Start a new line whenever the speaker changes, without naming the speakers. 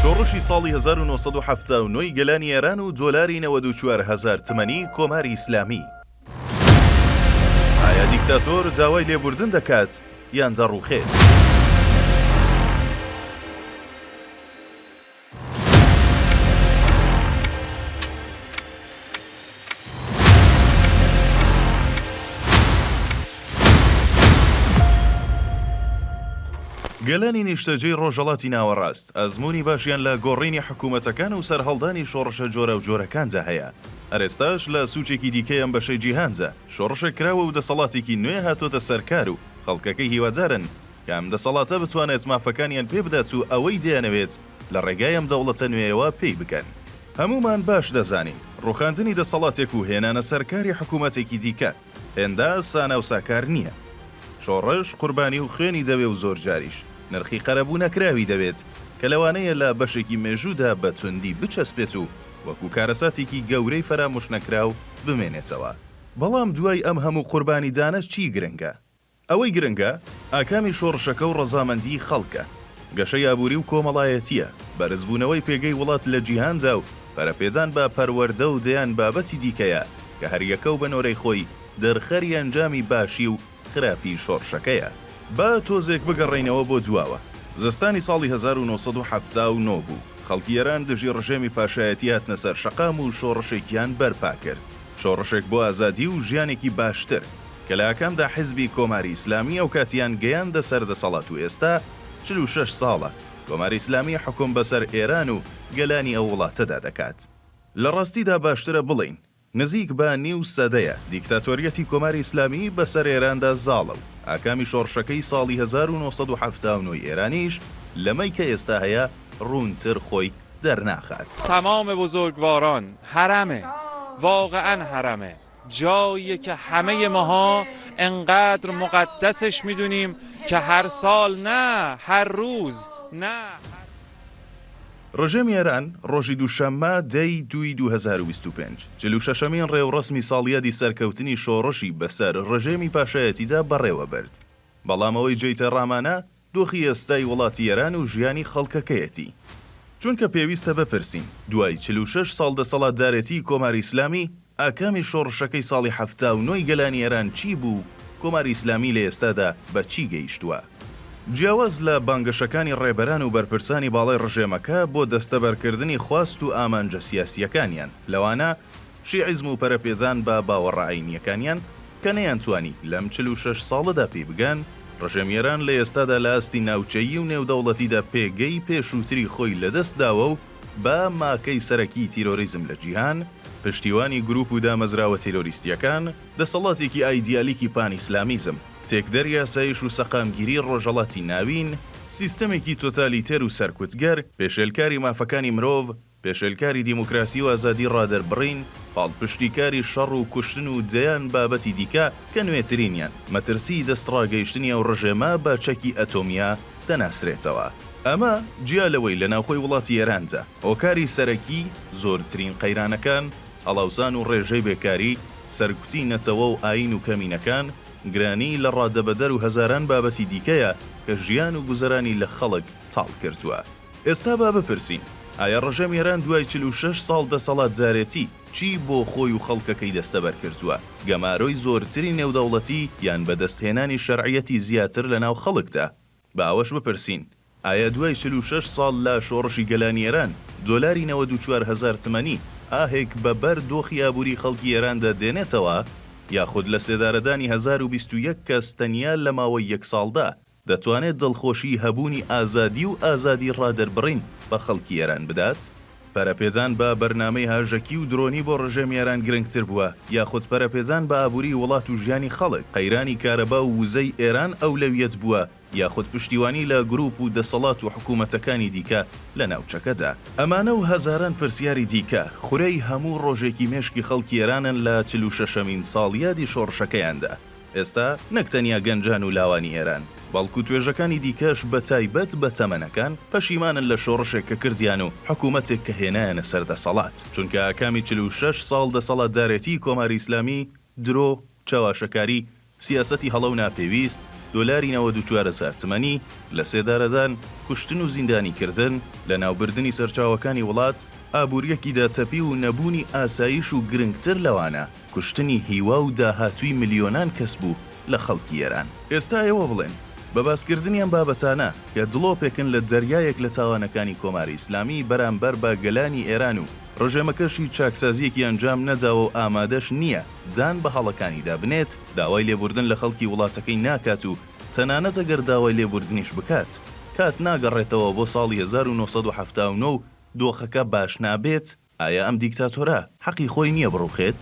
شۆڕشی ساڵی 1970 گەلانی ئێران و دۆلاری 94,000 تمەنی کۆماری ئیسلامی. ئایا دیکتاتۆر داوای لێبوردن دەکات یان دەڕوخێت؟ گەلانی نیشتەجێی ڕۆژهەڵاتی ناوەڕاست ئەزمموی باشیان لە گۆڕینی حکوومەتەکان و سەرهەڵدانی شۆڕشە جۆرە و جۆرەکاندا هەیە. ئەرێستاش لە سوچێکی دیکەیەم بەشەی جیهاندا شۆڕشە کراوە و دەسەڵاتێکی نوێ هاتۆتە سەرکار و خەڵکەکەی هیوادارن کە ئەم دەسەڵاتە بتوانێت مافەکانیان پێ بدات و ئەوەی دەیانەوێت لە ڕێگای ئەم دەوڵەتە نوێیەوە پێی بکەن. هەمومان باش دەزانین ڕوخاندنی دەسەڵاتێک و هێنانە سەرکاری حکوومەتێکی دیکە هێندا سانە و ساکار نییە. شۆڕش قوربانی و خوێنی دەوێ و زۆر جاریش نرخی قەرەبوو نەکراوی دەوێت کە لەوانەیە لە بەشێکی مێژوودا بە توندی بچەسپێت و وەکو کارەساتێکی گەورەی فەرامۆش نەکراو بمێنێتەوە. بەڵام دوای ئەم هەموو قوربانی دانش چی گرنگە؟ ئەوەی گرنگە ئاکامی شۆڕشەکە و ڕەزامەندی خەڵکە، گەشەی ئابووری و کۆمەڵایەتیە، بەرزبوونەوەی پێگەی وڵات لە جیهاندا و پەرەپێدان بە پەروەردە و دەیان بابەتی دیکەیە کە هەریەکە و بەنۆرەی خۆی دەرخەری ئەنجامی باشی و خراپی شۆڕشەکەیە. با تۆزێک بگەڕێینەوە بۆ دواوە. زستانی ساڵی 1970 بوو. خەڵکی ئێران دژی ڕژێمی پاشایەتی هاتنە سەر شەقام و شۆڕشێکیان بەرپا کرد. شۆڕشێک بۆ ئازادی و ژیانێکی باشتر کە لە ئاکامدا حیزبی کۆماری ئیسلامی ئەو کاتیان گەیاندە سەر دەسەڵات و ئێستا 46 ساڵە کۆماری ئیسلامی حکوم بەسەر ئێران و گەلانی ئەو وڵاتەدا دەکات. لە ڕاستیدا باشترە بڵین نزیک بە نیو سەدەیە دیکتاتۆریەتی کۆماری ئیسلامی بەسەر ئێراندا زاڵە و ئاکامی شۆڕشەکەی ساڵی 1970 ئێرانیش لەمەی کە ئێستا هەیە ڕوونتر خۆی دەرناخات.
تمام بزرگواران حرمه، واقعا حرمه، جاییه که همه ماها انقدر مقدسش میدونیم که هر سال نه هر روز نه.
ڕژێمی ئێران ڕۆژی دووشەممە 10/2/2025 46مین ڕێوڕسمی ساڵیادی سەرکەوتنی شۆڕشی بەسەر ڕژێمی پاشایەتیدا بەڕێوە برد. بەڵامەوەی جێیتە ڕامانە دۆخی ئێستای وڵاتی ئێران و ژیانی خەڵکەکەیەتی. چونکە پێویستە بپرسین دوای 46 ساڵ دەسەڵاتدارەتی کۆماری ئیسلامی ئاکامی شۆڕشەکەی ساڵی 79 گەلانی ئێران چی بوو؟ کۆماری ئیسلامی لە ئێستادا بە چی گەیشتووە؟ جیاواز لە بانگەشەکانی ڕێبەران و بەرپرسانی باڵای ڕژێمەکە بۆ دەستەبەرکردنی خواست و ئامانجە سیاسیەکانیان لەوانە شیعیزم و پەرەپێزان بە باوەڕائینیەکانیان کە نەیانتوانی لەم 46 ساڵەدا پێی بگەن ڕژێمیێران لە ئێستادا لە ئاستی ناوچەیی و نێودەوڵەتیدا پێگەی پێشووتری خۆی لەدەستداوە و بە ماکەی سەرەکی تیرۆریزم لە جیهان پشتیوانی گروپ و دامەزراوە تیرۆریستیەکان دەسەڵاتێکی ئایدیالیکی پانئیسلامیزم تێکدەر یاسایش و سەقامگیری ڕۆژهەڵاتی ناوین سیستەمێکی تۆتالیتەر و سەرکوتگەر پێشێلکاری مافەکانی مرۆڤ پێشێلکاری دیموکراسی و ئازادی ڕادەربڕین پاڵپشتیکاری شەڕ و کوشتن و دەیان بابەتی دیکە کە نوێترینیان مەترسی دەستڕاگەیشتنی ئەو ڕژێمە بە چەکی ئەتۆمیا دەناسرێتەوە. ئەمە جیا لەوەی لە ناوخۆی وڵاتی ئێراندا هۆکاری سەرەکی زۆرترین قەیرانەکان هەڵاوسان و ڕێژەی بێکاری سەرکوتی نەتەوە و ئاین و کەمینەکان گرانی لە ڕادەبەدەر و هەزاران بابەتی دیکەیە کە ژیان و گوزەرانی لە خەڵک تاڵ کردووە. ئێستا با بپرسین ئایا ڕژێمی ئێران دوای 46 ساڵ دەسەڵاتدارەتی چی بۆ خۆی و خەڵکەکەی دەستەبەر کردووە؟ گەمارۆی زۆرتری نێودەوڵەتی یان بەدەستهێنانی شەرعیەتی زیاتر لە ناو خەڵکدا؟ باوەش بپرسین ئایا دوای 46 ساڵ لە شۆڕشی گەلانی ئێران دۆلاری 94,000 تمەنی ئاهێک بەبەر دۆخی ئابووری خەڵکی ئێراندا دێنێتەوە؟ یاخود لە سێدارەدانی 1021 کەس تەنیا لە ماوەی یەک ساڵدا دەتوانێت دڵخۆشی هەبوونی ئازادی و ئازادی ڕادەربڕین بە خەڵکی ئێران بدات؟ پەرەپێدان بە بەرنامەی هاژەکی و درۆنی بۆ ڕژێمی ئێران گرنگتر بووە یاخود پەرەپێدان بە ئابووری وڵات و ژیانی خەڵک قەیرانی کارەبا و وزەی ئێران ئەولەویەت بووە یاخود پشتیوانی لە گروپ و دەسەڵات و حکوومەتەکانی دیکە لە ناوچەکەدا؟ ئەمانە و هەزاران پرسیاری دیکە خورەی هەموو ڕۆژێکی مێشکی خەڵکی ئێرانن لە 46مین ساڵیادی شۆڕشەکەیاندا. ئێستا نەکتەنیا گەنجان و لاوانی ئێران بەڵکو توێژەکانی دیکەش بە تایبەت بە تەمەنەکان پەشیمانن لە شۆڕشێک کە کردیان و حکوومەتێک کە هێنایەنە سەر دەسەڵات چونکە ئاکامی 46 ساڵ دەسەڵاتدارەتی کۆماری ئیسلامی درۆ چاواشەکاری سیاسەتی هەڵە و ناپێویست دۆلاری 94,000 تمەنی لە 3 دارەدان کوشتن و زیندانی کردن لە ناوبردننی سەرچاوەکانی وڵات ئابوووریەکیدا تەپی و نەبوونی ئاسایش و گرنگتر لەوانە کوشتنی هیوا و داهاتووی ملیۆنان کەس بوو لە خەڵکی ئێران. ئێستا ئێوە بڵێن بە باسکردنیان بابەتانە کە دڵۆپێکن لە دەریایەک لە تاوانەکانی کۆماری ئیسلامی بەرامبەر بە گەلانی ئێران و ڕژێمەکەشی چاکسازیەکی ئەنجام نەجاوە و ئامادەش نییە دان بە هەڵەکانیدا بنێت داوای لێبوردن لە خەڵکی وڵاتەکەی ناکات و تەنانەت ئەگەر داوای لێبوردنیش بکات کات ناگەڕێتەوە بۆ ساڵی 1979 و دۆخەکە باش نابێت. ئایا ئەم دیکتاتۆرە حەقی خۆی نییە بڕوخێت؟